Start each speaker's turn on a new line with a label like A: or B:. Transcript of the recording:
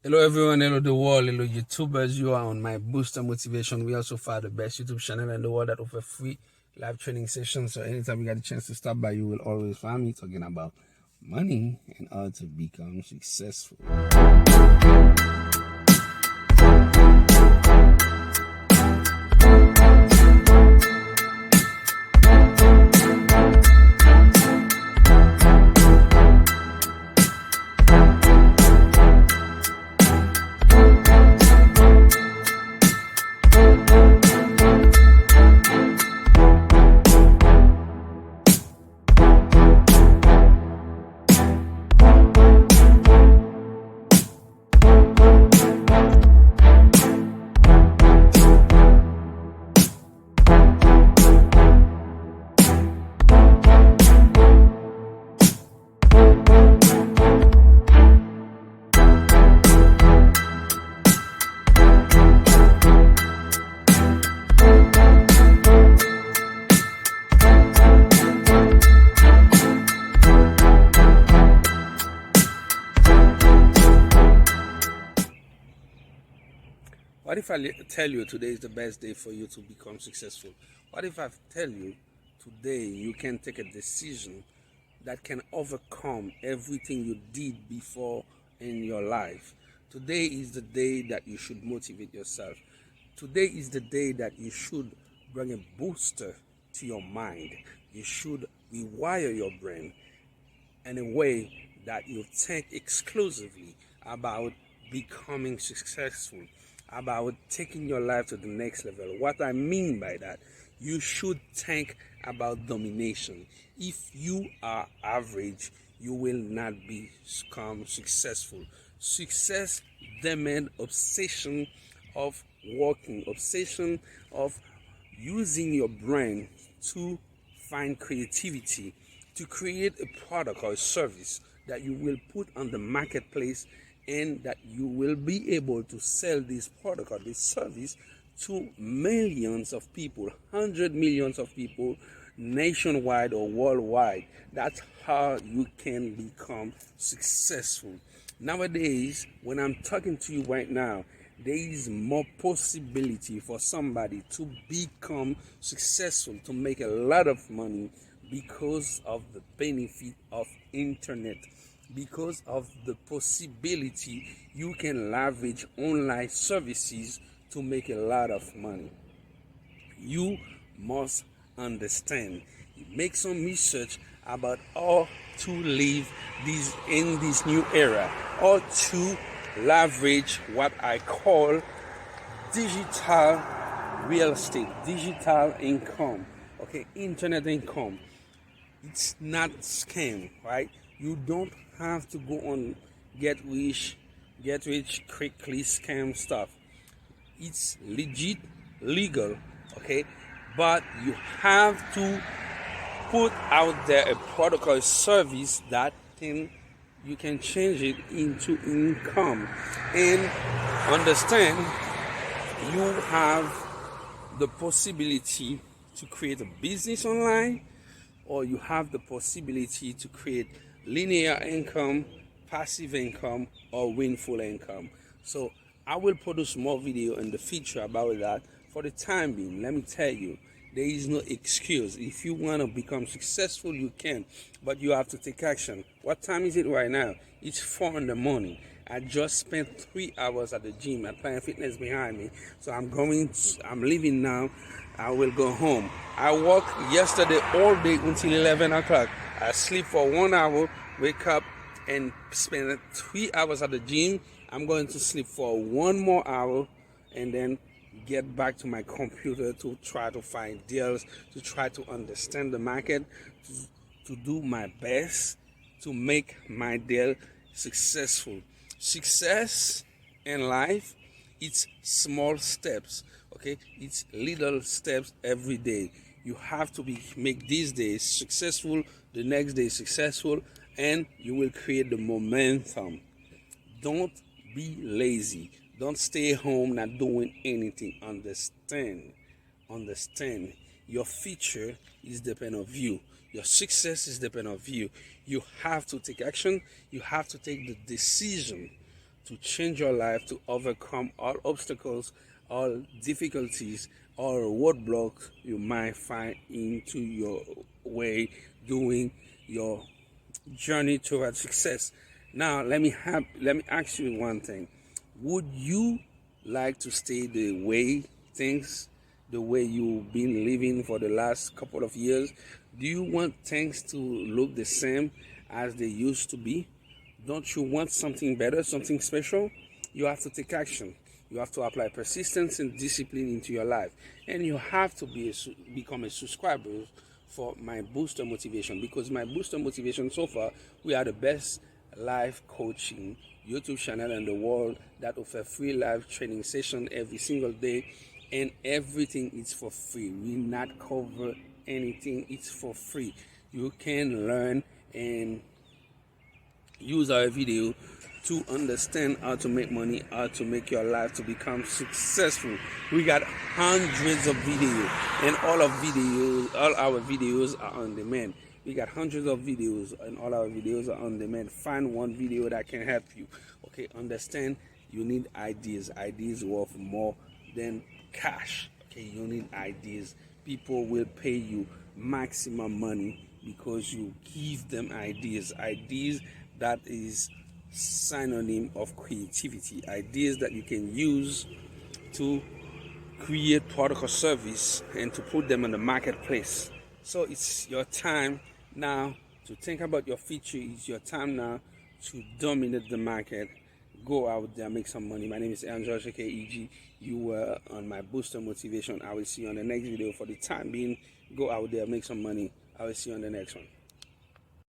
A: Hello everyone, hello the world, hello YouTubers. You are on my Booster Motivation. We also fire the best YouTube channel in the world that offer free live training sessions. So anytime you get a chance to stop by, you will always find me talking about money and how to become successful. What if I tell you today is the best day for you to become successful? What if I tell you today you can take a decision that can overcome everything you did before in your life? Today is the day that you should motivate yourself. Today is the day that you should bring a booster to your mind. You should rewire your brain in a way that you think exclusively about becoming successful, about taking your life to the next level. What I mean by that, you should think about domination. If you are average, you will not become successful. Success demands obsession of working, obsession of using your brain to find creativity, to create a product or a service that you will put on the marketplace and that you will be able to sell this product or this service to millions of people, 100 millions of people nationwide or worldwide. That's how you can become successful. Nowadays, when I'm talking to you right now, there is more possibility for somebody to become successful, to make a lot of money because of the benefit of internet, because of the possibility you can leverage online services to make a lot of money. You must understand. Make some research about how to live in this new era, or to leverage what I call digital real estate, digital income, okay, internet income. It's not scam, right? You don't have to go on get rich quickly scam stuff. It's legit, legal, okay, but you have to put out there a product or a service that you can change it into income. And understand, you have the possibility to create a business online, or you have the possibility to create linear income, passive income, or windfall income. So I will produce more video in the future about that. For the time being, let me tell you, there is no excuse. If you want to become successful, you can, but you have to take action. What time is it right now? It's 4 in the morning. I just spent 3 hours at the gym at Planet Fitness behind me. So I'm leaving now. I will go home. I worked yesterday all day until 11 o'clock. I sleep for 1 hour, wake up and spend 3 hours at the gym. I'm going to sleep for 1 more hour and then get back to my computer to try to find deals, to try to understand the market, to do my best to make my deal successful. Success in life, it's small steps, okay? It's little steps every day. You have to make these days successful, the next day successful, and you will create the momentum. Don't be lazy. Don't stay home not doing anything. Understand. Your future is dependent on you. Your success is dependent on you. You have to take action. You have to take the decision to change your life, to overcome all obstacles, all difficulties, all roadblocks you might find into your way doing your journey towards success. Now, let me ask you one thing. Would you like to stay the way you've been living for the last couple of years? Do you want things to look the same as they used to be? Don't you want something better, something special? You have to take action. You have to apply persistence and discipline into your life. And you have to become a subscriber for my Booster Motivation, because my Booster Motivation, so far, we are the best life coaching YouTube channel in the world that offer free live training session every single day, and everything is for free. We not cover anything, it's for free. You can learn and use our video to understand how to make money, how to make your life to become successful. We got hundreds of videos, and all our videos are on demand. We got hundreds of videos, and all our videos are on demand. Find one video that can help you. Okay, understand, you need ideas. Ideas worth more than cash. Okay, you need ideas. People will pay you maximum money because you give them ideas. Ideas that is synonym of creativity. Ideas that you can use to create product or service and to put them in the marketplace. So it's your time now to think about your future. It's your time now to dominate the market. Go out there, make some money. My name is Earl, KEG. You were on my Booster Motivation. I will see you on the next video. For the time being, go out there, make some money. I will see you on the next one.